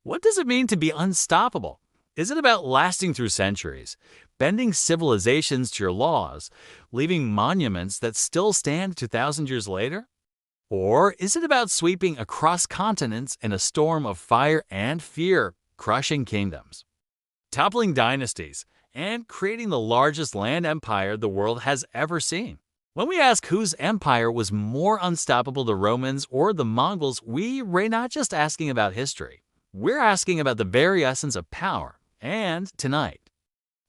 What does it mean to be unstoppable? Is it about lasting through centuries, bending civilizations to your laws, leaving monuments that still stand 2,000 years later? Or is it about sweeping across continents in a storm of fire and fear, crushing kingdoms, toppling dynasties, and creating the largest land empire the world has ever seen? When we ask whose empire was more unstoppable, the Romans or the Mongols, we're not just asking about history. We're asking about the very essence of power. And tonight,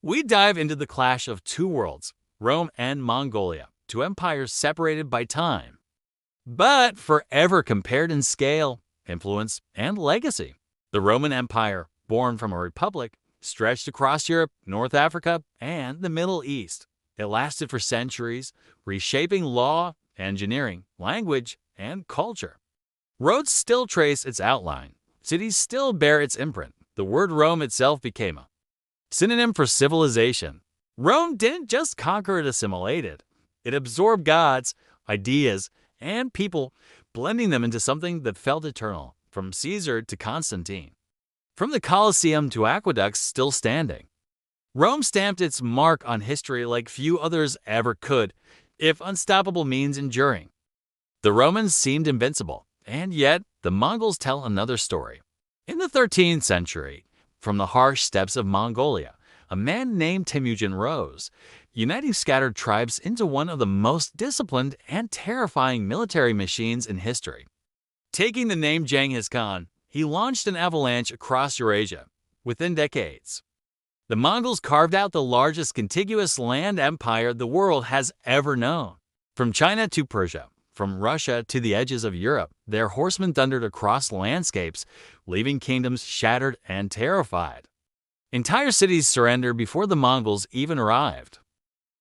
we dive into the clash of two worlds, Rome and Mongolia, two empires separated by time, but forever compared in scale, influence, and legacy. The Roman Empire, born from a republic, stretched across Europe, North Africa, and the Middle East. It lasted for centuries, reshaping law, engineering, language, and culture. Roads still trace its outline. Cities still bear its imprint. The word Rome itself became a synonym for civilization. Rome didn't just conquer, it assimilated. It absorbed gods, ideas, and people, blending them into something that felt eternal, from Caesar to Constantine, from the Colosseum to aqueducts still standing. Rome stamped its mark on history like few others ever could, if unstoppable means enduring. The Romans seemed invincible, and yet the Mongols tell another story. In the 13th century, from the harsh steppes of Mongolia, a man named Temujin rose, uniting scattered tribes into one of the most disciplined and terrifying military machines in history. Taking the name Genghis Khan, he launched an avalanche across Eurasia. Within decades, the Mongols carved out the largest contiguous land empire the world has ever known. From China to Persia, from Russia to the edges of Europe, their horsemen thundered across landscapes, leaving kingdoms shattered and terrified. Entire cities surrendered before the Mongols even arrived,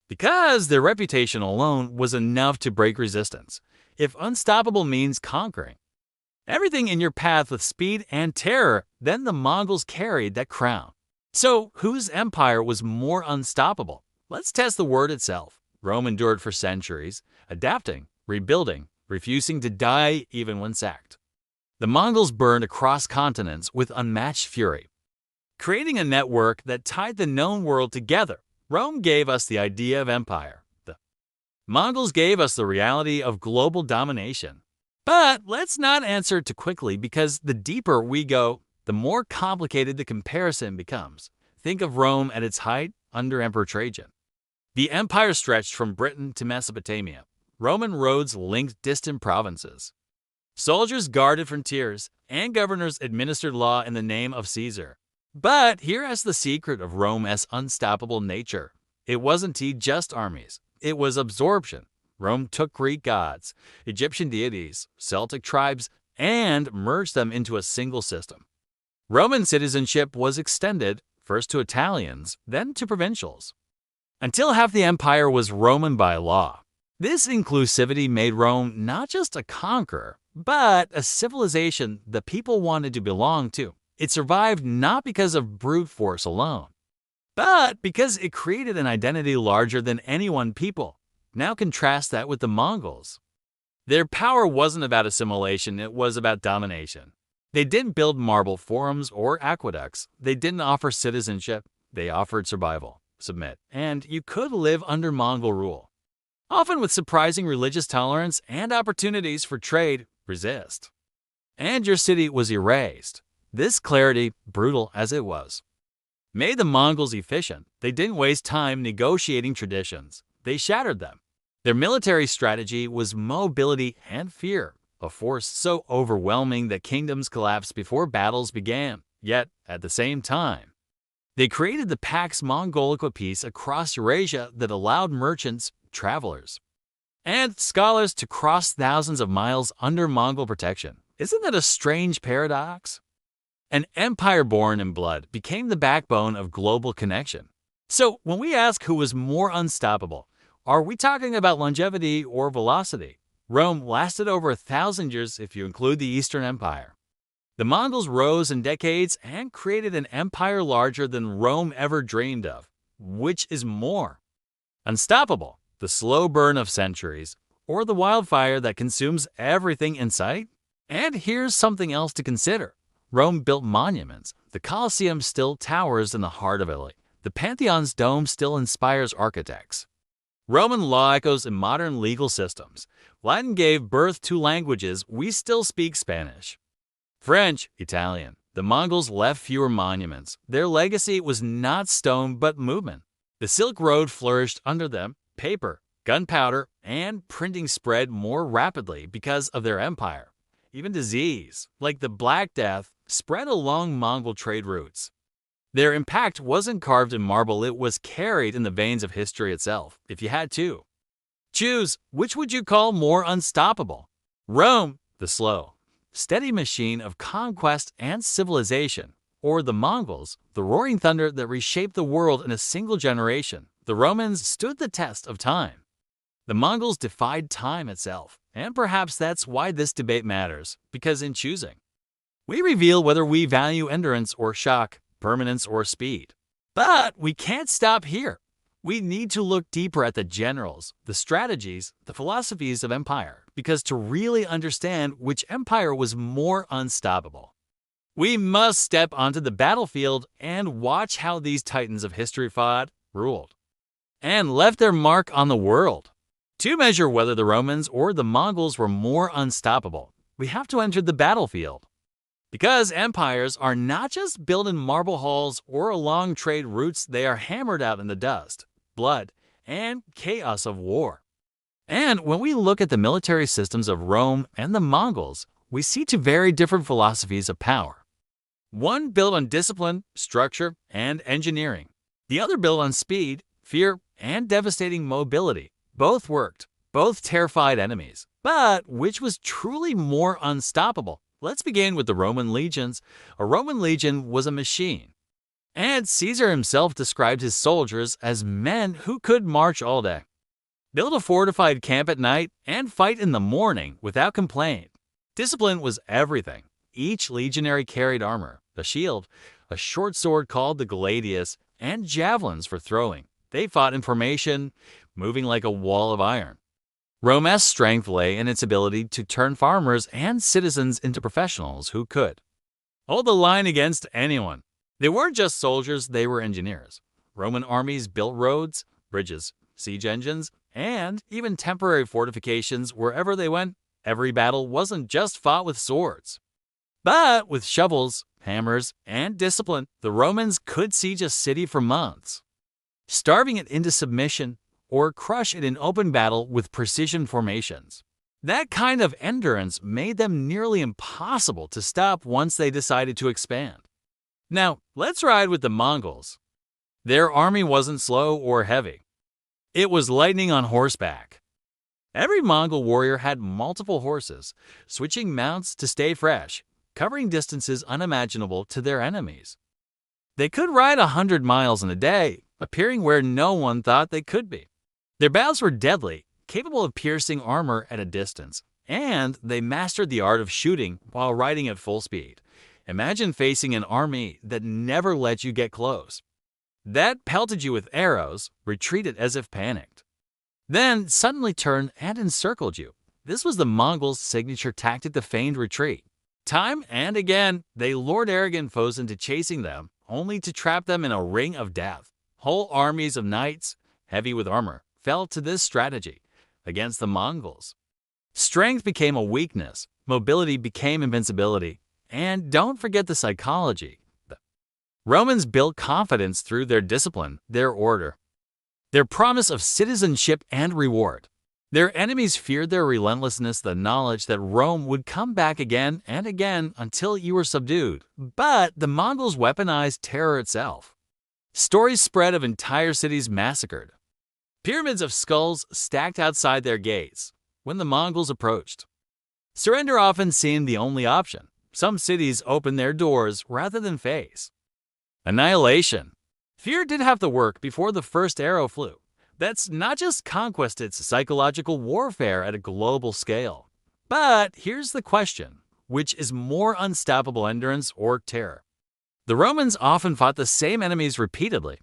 because their reputation alone was enough to break resistance. If unstoppable means conquering everything in your path with speed and terror, then the Mongols carried that crown. So, whose empire was more unstoppable? Let's test the word itself. Rome endured for centuries, adapting, rebuilding, refusing to die even when sacked. The Mongols burned across continents with unmatched fury, creating a network that tied the known world together. Rome gave us the idea of empire. The Mongols gave us the reality of global domination. But let's not answer too quickly, because the deeper we go, the more complicated the comparison becomes. Think of Rome at its height under Emperor Trajan. The empire stretched from Britain to Mesopotamia. Roman roads linked distant provinces. Soldiers guarded frontiers, and governors administered law in the name of Caesar. But here is the secret of Rome's unstoppable nature. It wasn't just armies. It was absorption. Rome took Greek gods, Egyptian deities, Celtic tribes, and merged them into a single system. Roman citizenship was extended, first to Italians, then to provincials, until half the empire was Roman by law. This inclusivity made Rome not just a conqueror, but a civilization the people wanted to belong to. It survived not because of brute force alone, but because it created an identity larger than any one people. Now contrast that with the Mongols. Their power wasn't about assimilation, it was about domination. They didn't build marble forums or aqueducts. They didn't offer citizenship. They offered survival, submit, and you could live under Mongol rule. Often with surprising religious tolerance and opportunities for trade, resist. And your city was erased. This clarity, brutal as it was, made the Mongols efficient. They didn't waste time negotiating traditions. They shattered them. Their military strategy was mobility and fear, a force so overwhelming that kingdoms collapsed before battles began. Yet, at the same time, they created the Pax Mongolica peace across Eurasia that allowed merchants, travelers, and scholars to cross thousands of miles under Mongol protection. Isn't that a strange paradox? An empire born in blood became the backbone of global connection. So, when we ask who was more unstoppable, are we talking about longevity or velocity? Rome lasted over 1,000 years if you include the Eastern Empire. The Mongols rose in decades and created an empire larger than Rome ever dreamed of. Which is more unstoppable, the slow burn of centuries, or the wildfire that consumes everything in sight? And here's something else to consider. Rome built monuments. The Colosseum still towers in the heart of Italy. The Pantheon's dome still inspires architects. Roman law echoes in modern legal systems. Latin gave birth to languages we still speak: Spanish, French, Italian. The Mongols left fewer monuments. Their legacy was not stone but movement. The Silk Road flourished under them. Paper, gunpowder, and printing spread more rapidly because of their empire. Even disease, like the Black Death, spread along Mongol trade routes. Their impact wasn't carved in marble, it was carried in the veins of history itself, if you had to. Choose, which would you call more unstoppable? Rome, the slow, steady machine of conquest and civilization, or the Mongols, the roaring thunder that reshaped the world in a single generation. The Romans stood the test of time. The Mongols defied time itself, and perhaps that's why this debate matters, because in choosing, we reveal whether we value endurance or shock, permanence or speed. But we can't stop here. We need to look deeper at the generals, the strategies, the philosophies of empire, because to really understand which empire was more unstoppable, we must step onto the battlefield and watch how these titans of history fought, ruled, and left their mark on the world. To measure whether the Romans or the Mongols were more unstoppable, we have to enter the battlefield. Because empires are not just built in marble halls or along trade routes, they are hammered out in the dust, blood, and chaos of war. And when we look at the military systems of Rome and the Mongols, we see two very different philosophies of power. One built on discipline, structure, and engineering. The other built on speed, fear, and devastating mobility. Both worked. Both terrified enemies. But which was truly more unstoppable? Let's begin with the Roman legions. A Roman legion was a machine. And Caesar himself described his soldiers as men who could march all day, build a fortified camp at night, and fight in the morning without complaint. Discipline was everything. Each legionary carried armor, a shield, a short sword called the gladius, and javelins for throwing. They fought in formation, moving like a wall of iron. Rome's strength lay in its ability to turn farmers and citizens into professionals who could hold the line against anyone. They weren't just soldiers, they were engineers. Roman armies built roads, bridges, siege engines, and even temporary fortifications wherever they went. Every battle wasn't just fought with swords, but with shovels, hammers, and discipline. The Romans could siege a city for months, starving it into submission, or crush it in open battle with precision formations. That kind of endurance made them nearly impossible to stop once they decided to expand. Now, let's ride with the Mongols. Their army wasn't slow or heavy. It was lightning on horseback. Every Mongol warrior had multiple horses, switching mounts to stay fresh, covering distances unimaginable to their enemies. They could ride 100 miles in a day, appearing where no one thought they could be. Their battles were deadly, capable of piercing armor at a distance, and they mastered the art of shooting while riding at full speed. Imagine facing an army that never let you get close, that pelted you with arrows, retreated as if panicked, then suddenly turned and encircled you. This was the Mongols' signature tactic, the feigned retreat. Time and again, they lured arrogant foes into chasing them, only to trap them in a ring of death. Whole armies of knights, heavy with armor, fell to this strategy against the Mongols. Strength became a weakness, mobility became invincibility, and don't forget the psychology. The Romans built confidence through their discipline, their order, their promise of citizenship and reward. Their enemies feared their relentlessness, the knowledge that Rome would come back again and again until you were subdued. But the Mongols weaponized terror itself. Stories spread of entire cities massacred, pyramids of skulls stacked outside their gates when the Mongols approached. Surrender often seemed the only option. Some cities opened their doors rather than face annihilation. Fear did have to work before the first arrow flew. That's not just conquest, it's psychological warfare at a global scale. But here's the question: which is more unstoppable, endurance or terror? The Romans often fought the same enemies repeatedly,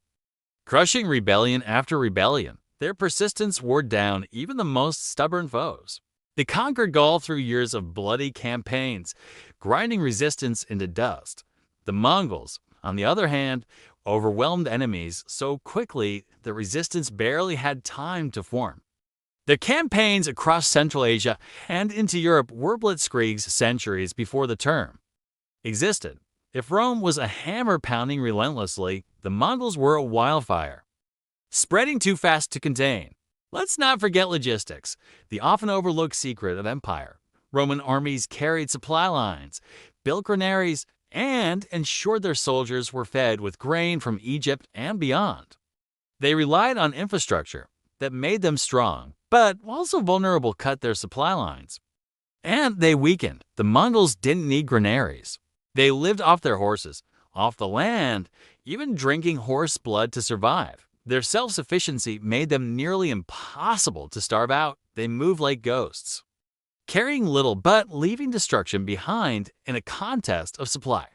crushing rebellion after rebellion. Their persistence wore down even the most stubborn foes. They conquered Gaul through years of bloody campaigns, grinding resistance into dust. The Mongols, on the other hand, overwhelmed enemies so quickly that resistance barely had time to form. Their campaigns across Central Asia and into Europe were blitzkriegs centuries before the term existed. If Rome was a hammer pounding relentlessly, the Mongols were a wildfire, spreading too fast to contain. Let's not forget logistics, the often overlooked secret of empire. Roman armies carried supply lines, built granaries, and ensured their soldiers were fed with grain from Egypt and beyond. They relied on infrastructure that made them strong, but also vulnerable cut their supply lines. And they weakened. The Mongols didn't need granaries. They lived off their horses, off the land, even drinking horse blood to survive. Their self-sufficiency made them nearly impossible to starve out. They moved like ghosts, carrying little but leaving destruction behind in a contest of supply.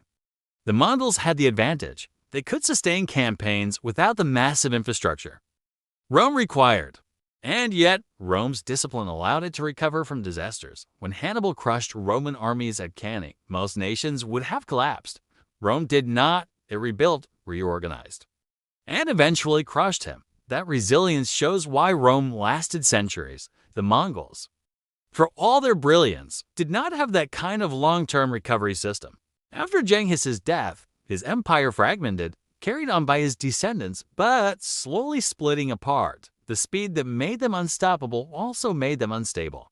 The Mongols had the advantage. They could sustain campaigns without the massive infrastructure Rome required. And yet, Rome's discipline allowed it to recover from disasters. When Hannibal crushed Roman armies at Cannae, most nations would have collapsed. Rome did not. It rebuilt, reorganized, and eventually crushed him. That resilience shows why Rome lasted centuries. The Mongols, for all their brilliance, did not have that kind of long-term recovery system. After Genghis's death, his empire fragmented, carried on by his descendants, but slowly splitting apart. The speed that made them unstoppable also made them unstable.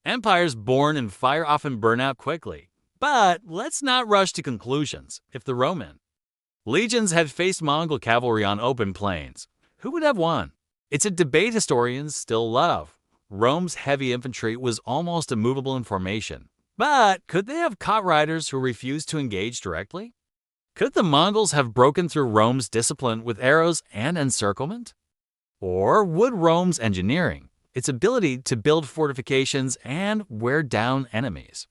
Empires born in fire often burn out quickly. But let's not rush to conclusions. If the Roman legions had faced Mongol cavalry on open plains, who would have won? It's a debate historians still love. Rome's heavy infantry was almost immovable in formation. But could they have caught riders who refused to engage directly? Could the Mongols have broken through Rome's discipline with arrows and encirclement? Or would Rome's engineering, its ability to build fortifications and wear down enemies,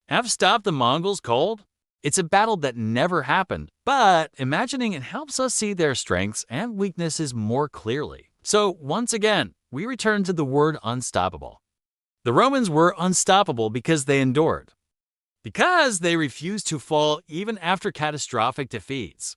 have stopped the Mongols cold? It's a battle that never happened, but imagining it helps us see their strengths and weaknesses more clearly. So once again, we return to the word unstoppable. The Romans were unstoppable because they endured, because they refused to fall even after catastrophic defeats,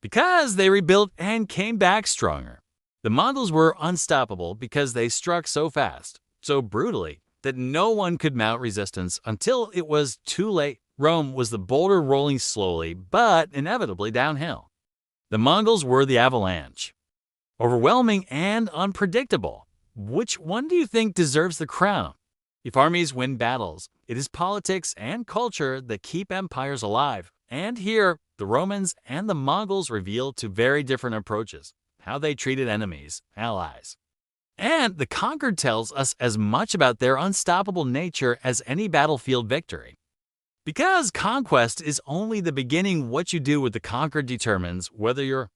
because they rebuilt and came back stronger. The Mongols were unstoppable because they struck so fast, so brutally, that no one could mount resistance until it was too late. Rome was the boulder rolling slowly but inevitably downhill. The Mongols were the avalanche, overwhelming and unpredictable. Which one do you think deserves the crown? If armies win battles, it is politics and culture that keep empires alive. And here, the Romans and the Mongols reveal two very different approaches, how they treated enemies, allies. And the conquered tells us as much about their unstoppable nature as any battlefield victory. Because conquest is only the beginning, what you do with the conquered determines whether your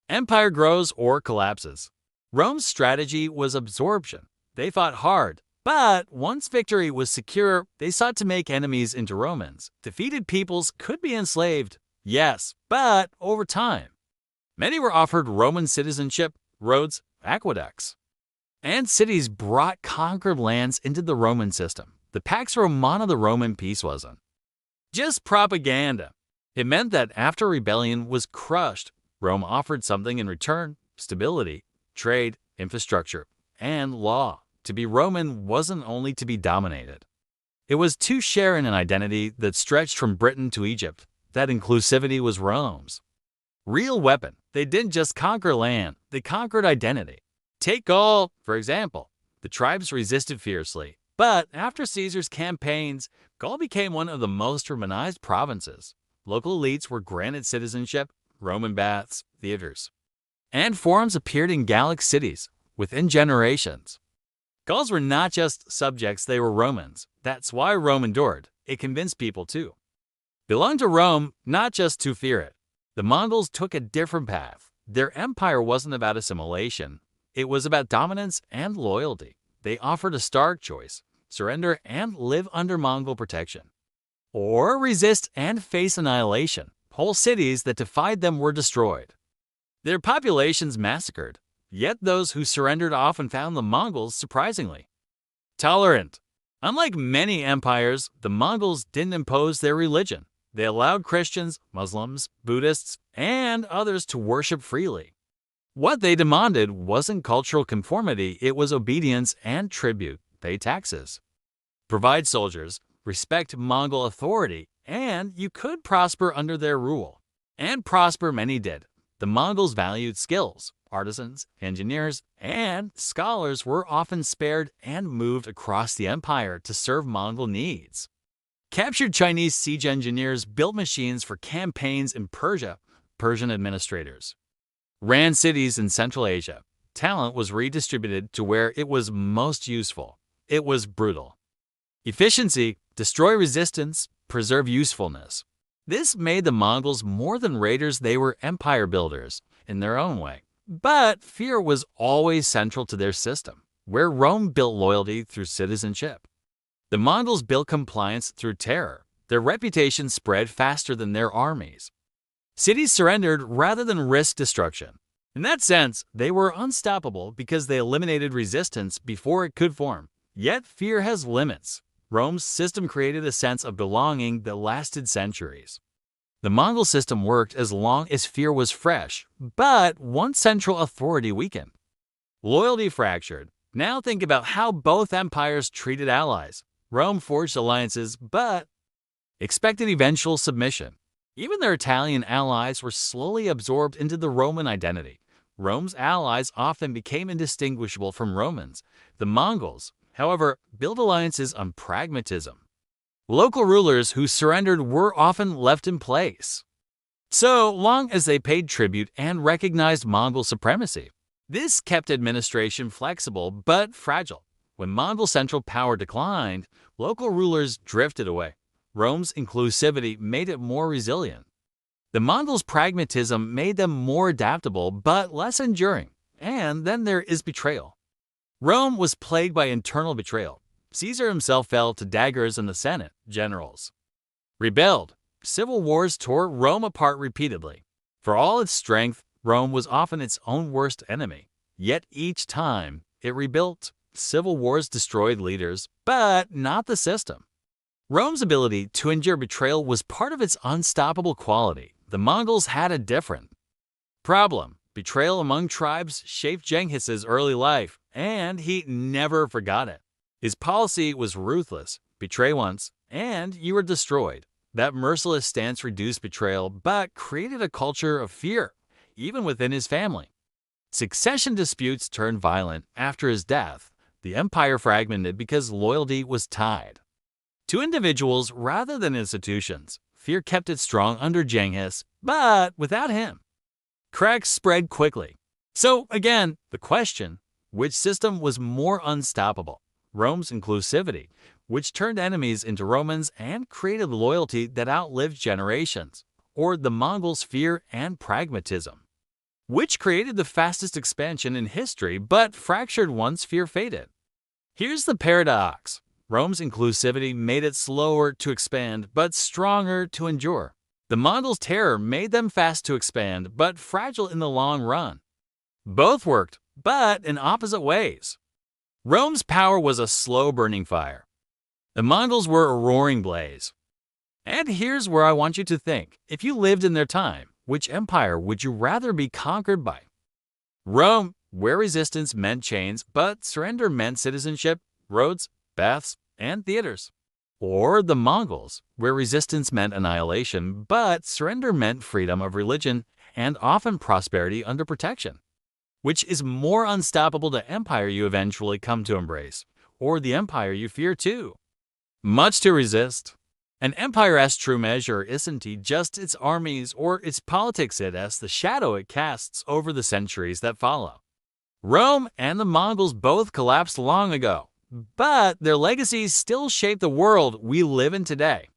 empire grows or collapses. Rome's strategy was absorption. They fought hard, but once victory was secure, they sought to make enemies into Romans. Defeated peoples could be enslaved, yes, but over time. Many were offered Roman citizenship, roads, aqueducts, and cities brought conquered lands into the Roman system. The Pax Romana, the Roman peace, wasn't just propaganda. It meant that after rebellion was crushed, Rome offered something in return: stability, trade, infrastructure, and law. To be Roman wasn't only to be dominated. It was to share in an identity that stretched from Britain to Egypt. That inclusivity was Rome's real weapon. They didn't just conquer land, they conquered identity. Take Gaul, for example. The tribes resisted fiercely, but after Caesar's campaigns, Gaul became one of the most Romanized provinces. Local elites were granted citizenship, Roman baths, theaters, and forums appeared in Gallic cities within generations. Gauls were not just subjects, they were Romans. That's why Rome endured. It convinced people to belong to Rome, not just to fear it. The Mongols took a different path. Their empire wasn't about assimilation. It was about dominance and loyalty. They offered a stark choice: surrender and live under Mongol protection, or resist and face annihilation. Whole cities that defied them were destroyed, their populations massacred. Yet those who surrendered often found the Mongols surprisingly tolerant. Unlike many empires, the Mongols didn't impose their religion. They allowed Christians, Muslims, Buddhists, and others to worship freely. What they demanded wasn't cultural conformity, it was obedience and tribute, pay taxes, provide soldiers, respect Mongol authority, and you could prosper under their rule. And prosper many did. The Mongols valued skills. Artisans, engineers, and scholars were often spared and moved across the empire to serve Mongol needs. Captured Chinese siege engineers built machines for campaigns in Persia, Persian administrators ran cities in Central Asia. Talent was redistributed to where it was most useful. It was brutal. Efficiency, destroy resistance, preserve usefulness. This made the Mongols more than raiders, they were empire builders in their own way. But fear was always central to their system, where Rome built loyalty through citizenship. The Mongols built compliance through terror. Their reputation spread faster than their armies. Cities surrendered rather than risk destruction. In that sense, they were unstoppable because they eliminated resistance before it could form. Yet fear has limits. Rome's system created a sense of belonging that lasted centuries. The Mongol system worked as long as fear was fresh, but once central authority weakened, loyalty fractured. Now think about how both empires treated allies. Rome forged alliances, but expected eventual submission. Even their Italian allies were slowly absorbed into the Roman identity. Rome's allies often became indistinguishable from Romans. The Mongols, however, built alliances on pragmatism. Local rulers who surrendered were often left in place, so long as they paid tribute and recognized Mongol supremacy. This kept administration flexible but fragile. When Mongol central power declined, local rulers drifted away. Rome's inclusivity made it more resilient. The Mongols' pragmatism made them more adaptable but less enduring. And then there is betrayal. Rome was plagued by internal betrayal. Caesar himself fell to daggers in the Senate. Generals rebelled. Civil wars tore Rome apart repeatedly. For all its strength, Rome was often its own worst enemy. Yet each time it rebuilt. Civil wars destroyed leaders, but not the system. Rome's ability to endure betrayal was part of its unstoppable quality. The Mongols had a different problem. Betrayal among tribes shaped Genghis's early life, and he never forgot it. His policy was ruthless. Betray once, and you were destroyed. That merciless stance reduced betrayal, but created a culture of fear, even within his family. Succession disputes turned violent after his death. The empire fragmented because loyalty was tied to individuals rather than institutions. Fear kept it strong under Genghis, but without him, cracks spread quickly. So again, the question, which system was more unstoppable? Rome's inclusivity, which turned enemies into Romans and created loyalty that outlived generations, or the Mongols' fear and pragmatism, which created the fastest expansion in history but fractured once fear faded. Here's the paradox. Rome's inclusivity made it slower to expand but stronger to endure. The Mongols' terror made them fast to expand but fragile in the long run. Both worked, but in opposite ways. Rome's power was a slow-burning fire. The Mongols were a roaring blaze. And here's where I want you to think. If you lived in their time, which empire would you rather be conquered by? Rome, where resistance meant chains, but surrender meant citizenship, roads, baths, and theaters. Or the Mongols, where resistance meant annihilation, but surrender meant freedom of religion and often prosperity under protection. Which is more unstoppable, the empire you eventually come to embrace, or the empire you fear too? Much to resist. An empire's true measure isn't just its armies or its politics, it is the shadow it casts over the centuries that follow. Rome and the Mongols both collapsed long ago, but their legacies still shape the world we live in today.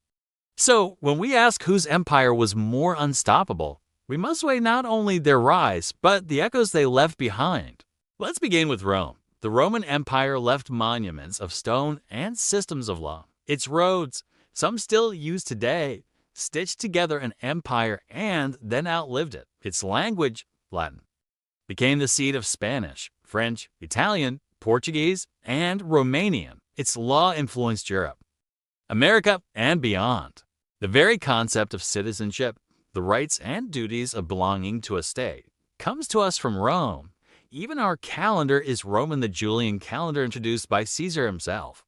So when we ask whose empire was more unstoppable, we must weigh not only their rise, but the echoes they left behind. Let's begin with Rome. The Roman Empire left monuments of stone and systems of law. Its roads, some still used today, stitched together an empire and then outlived it. Its language, Latin, became the seed of Spanish, French, Italian, Portuguese, and Romanian. its law influenced Europe, America, and beyond. The very concept of citizenship, the rights and duties of belonging to a state, comes to us from Rome. Even our calendar is Roman, the Julian calendar introduced by Caesar himself.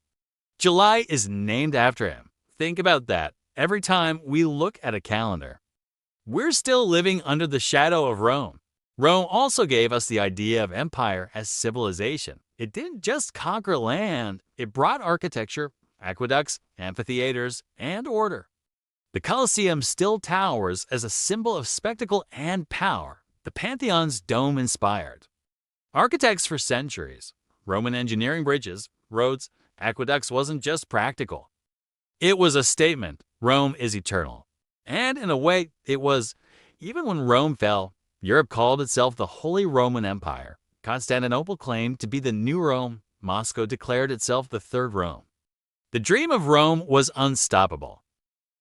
July is named after him. Think about that every time we look at a calendar. We're still living under the shadow of Rome. Rome also gave us the idea of empire as civilization. It didn't just conquer land, it brought architecture, aqueducts, amphitheaters, and order. The Colosseum still towers as a symbol of spectacle and power, the Pantheon's dome-inspired. Architects for centuries, Roman engineering bridges, roads, aqueducts wasn't just practical. It was a statement. Rome is eternal. And in a way, it was. Even when Rome fell, Europe called itself the Holy Roman Empire. Constantinople claimed to be the new Rome. Moscow declared itself the Third Rome. The dream of Rome was unstoppable,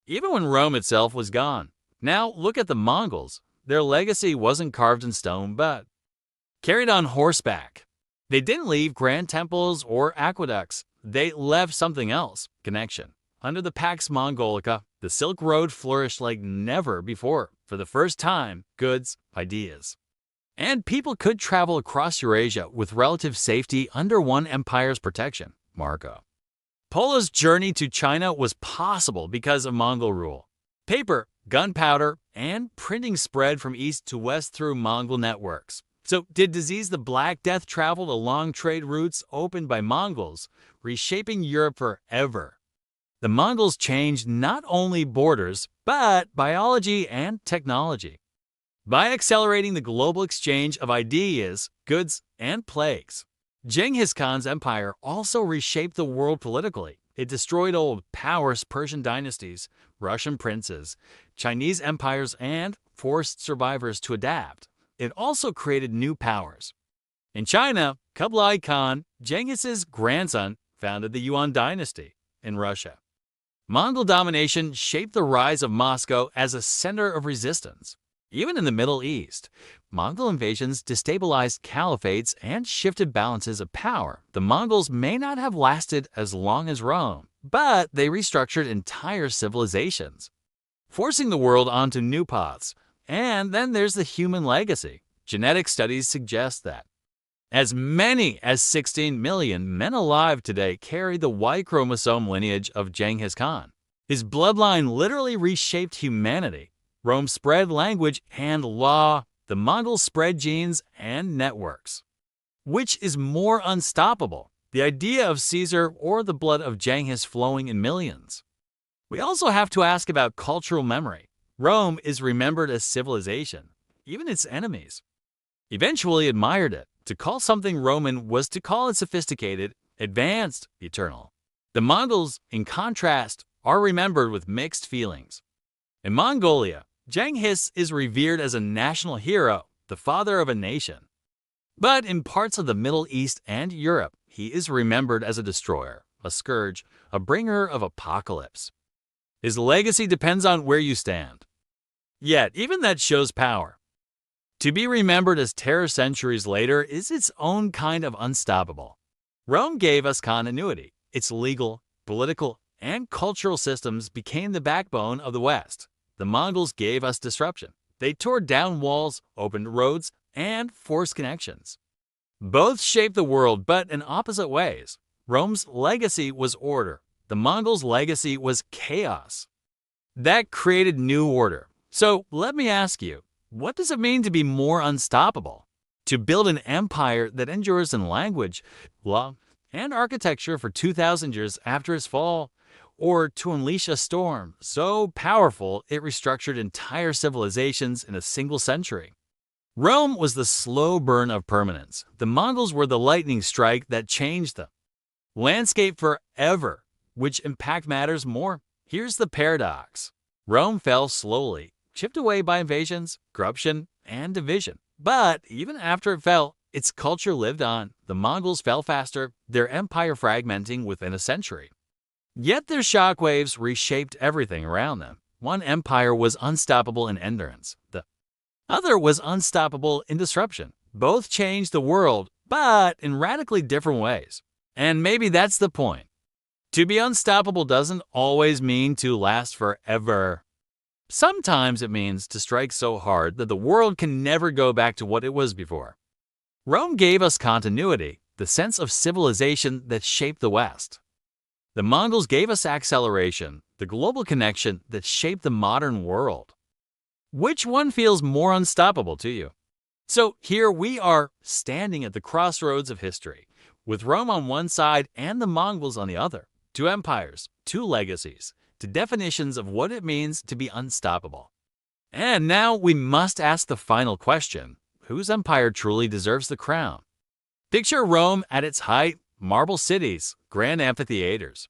even when Rome itself was gone. Now look at the Mongols. Their legacy wasn't carved in stone, but carried on horseback. They didn't leave grand temples or aqueducts. They left something else, connection. Under the Pax Mongolica, the Silk Road flourished like never before. For the first time, goods, ideas, and people could travel across Eurasia with relative safety under one empire's protection, Marco. Polo's journey to China was possible because of Mongol rule. Paper, gunpowder, and printing spread from east to west through Mongol networks. So did disease the Black Death travel along trade routes opened by Mongols, reshaping Europe forever? The Mongols changed not only borders, but biology and technology. By accelerating the global exchange of ideas, goods, and plagues, Genghis Khan's empire also reshaped the world politically. It destroyed old powerless Persian dynasties, Russian princes, Chinese empires, and forced survivors to adapt. It also created new powers. In China, Kublai Khan, Genghis's grandson, founded the Yuan dynasty. In Russia, Mongol domination shaped the rise of Moscow as a center of resistance. Even in the Middle East, Mongol invasions destabilized caliphates and shifted balances of power. The Mongols may not have lasted as long as Rome, but they restructured entire civilizations, forcing the world onto new paths. And then there's the human legacy. Genetic studies suggest that as many as 16 million men alive today carry the Y chromosome lineage of Genghis Khan. His bloodline literally reshaped humanity. Rome spread language and law. The Mongols spread genes and networks. Which is more unstoppable, the idea of Caesar or the blood of Genghis flowing in millions? We also have to ask about cultural memory. Rome is remembered as civilization. Even its enemies eventually admired it. To call something Roman was to call it sophisticated, advanced, eternal. The Mongols, in contrast, are remembered with mixed feelings. In Mongolia, Genghis is revered as a national hero, the father of a nation. But in parts of the Middle East and Europe, he is remembered as a destroyer, a scourge, a bringer of apocalypse. His legacy depends on where you stand. Yet, even that shows power. To be remembered as terror centuries later is its own kind of unstoppable. Rome gave us continuity. Its legal, political, and cultural systems became the backbone of the West. The Mongols gave us disruption. They tore down walls, opened roads, and forced connections. Both shaped the world, but in opposite ways. Rome's legacy was order. The Mongols' legacy was chaos. That created new order. So let me ask you, what does it mean to be more unstoppable? To build an empire that endures in language, law, and architecture for 2,000 years after its fall? Or to unleash a storm so powerful it restructured entire civilizations in a single century? Rome was the slow burn of permanence. The Mongols were the lightning strike that changed the landscape forever. Which impact matters more? Here's the paradox. Rome fell slowly, chipped away by invasions, corruption, and division. But even after it fell, its culture lived on. The Mongols fell faster, their empire fragmenting within a century. Yet their shockwaves reshaped everything around them. One empire was unstoppable in endurance. The other was unstoppable in disruption. Both changed the world, but in radically different ways. And maybe that's the point. To be unstoppable doesn't always mean to last forever. Sometimes it means to strike so hard that the world can never go back to what it was before. Rome gave us continuity, the sense of civilization that shaped the West. The Mongols gave us acceleration, the global connection that shaped the modern world. Which one feels more unstoppable to you? So here we are, standing at the crossroads of history, with Rome on one side and the Mongols on the other. Two empires, two legacies, two definitions of what it means to be unstoppable. And now we must ask the final question: whose empire truly deserves the crown? Picture Rome at its height: marble cities, grand amphitheaters,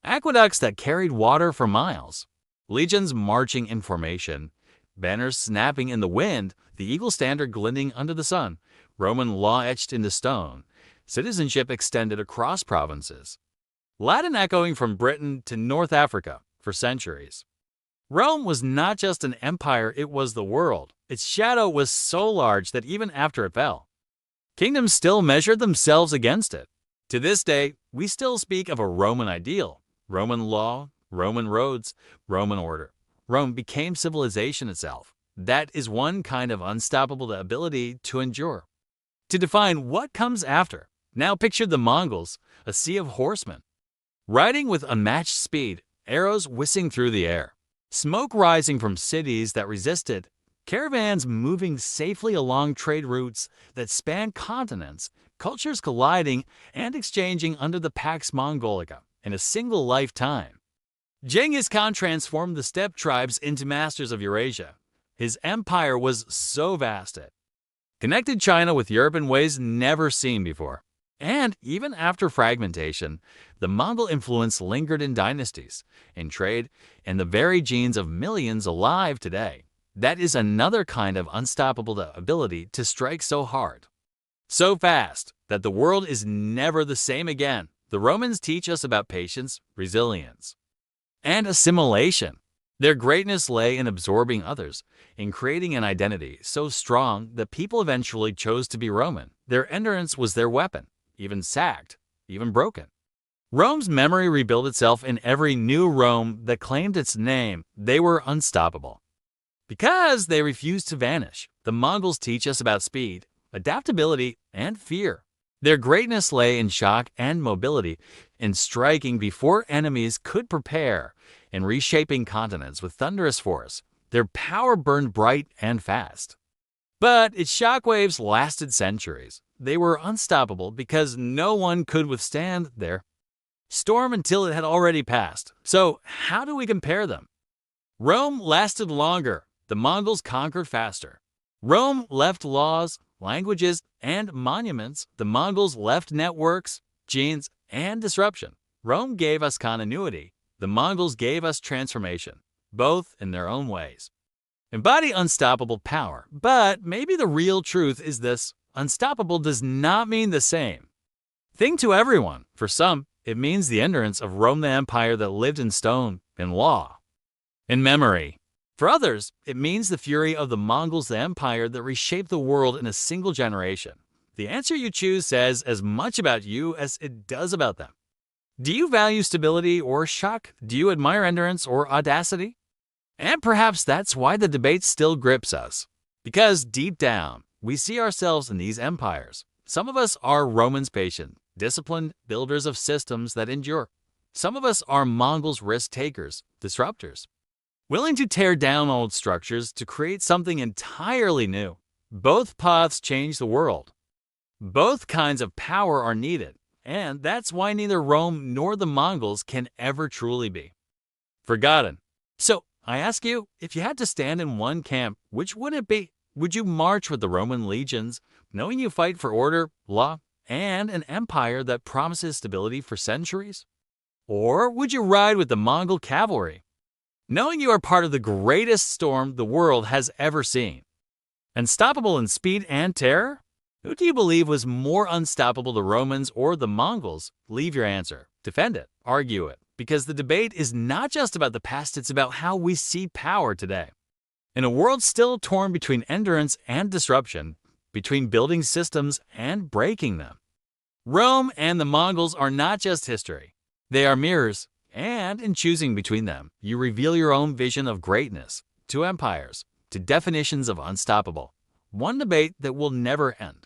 aqueducts that carried water for miles, legions marching in formation, banners snapping in the wind, the eagle standard glinting under the sun, Roman law etched into stone, citizenship extended across provinces, Latin echoing from Britain to North Africa for centuries. Rome was not just an empire, it was the world. Its shadow was so large that even after it fell, kingdoms still measured themselves against it. To this day, we still speak of a Roman ideal: Roman law, Roman roads, Roman order. Rome became civilization itself. That is one kind of unstoppable ability to endure. To define what comes after, now picture the Mongols, a sea of horsemen, riding with unmatched speed, arrows whizzing through the air, smoke rising from cities that resisted, caravans moving safely along trade routes that span continents, cultures colliding and exchanging under the Pax Mongolica in a single lifetime. Genghis Khan transformed the steppe tribes into masters of Eurasia. His empire was so vast it connected China with Europe in ways never seen before. And even after fragmentation, the Mongol influence lingered in dynasties, in trade, and the very genes of millions alive today. That is another kind of unstoppable ability to strike so hard, so fast, that the world is never the same again. The Romans teach us about patience, resilience, and assimilation. Their greatness lay in absorbing others, in creating an identity so strong that people eventually chose to be Roman. Their endurance was their weapon, even sacked, even broken. Rome's memory rebuilt itself in every new Rome that claimed its name. They were unstoppable because they refused to vanish. The Mongols teach us about speed, adaptability, and fear. Their greatness lay in shock and mobility, in striking before enemies could prepare, in reshaping continents with thunderous force. Their power burned bright and fast. But its shockwaves lasted centuries. They were unstoppable because no one could withstand their storm until it had already passed. So how do we compare them? Rome lasted longer. The Mongols conquered faster. Rome left laws, languages, and monuments. The Mongols left networks, genes, and disruption. Rome gave us continuity. The Mongols gave us transformation, both in their own ways. Embody unstoppable power. But maybe the real truth is this: unstoppable does not mean the same thing to everyone. For some, it means the endurance of Rome, the empire that lived in stone, in law, in memory. For others, it means the fury of the Mongols, the empire that reshaped the world in a single generation. The answer you choose says as much about you as it does about them. Do you value stability or shock? Do you admire endurance or audacity? And perhaps that's why the debate still grips us. Because deep down, we see ourselves in these empires. Some of us are Romans, patient, disciplined builders of systems that endure. Some of us are Mongols, risk takers, disruptors, willing to tear down old structures to create something entirely new. Both paths change the world. Both kinds of power are needed, and that's why neither Rome nor the Mongols can ever truly be forgotten. So, I ask you, if you had to stand in one camp, which would it be? Would you march with the Roman legions, knowing you fight for order, law, and an empire that promises stability for centuries? Or would you ride with the Mongol cavalry, knowing you are part of the greatest storm the world has ever seen? Unstoppable in speed and terror? Who do you believe was more unstoppable, the Romans or the Mongols? Leave your answer. Defend it. Argue it. Because the debate is not just about the past, it's about how we see power today. In a world still torn between endurance and disruption, between building systems and breaking them, Rome and the Mongols are not just history. They are mirrors, and in choosing between them, you reveal your own vision of greatness, two empires, to definitions of unstoppable. One debate that will never end.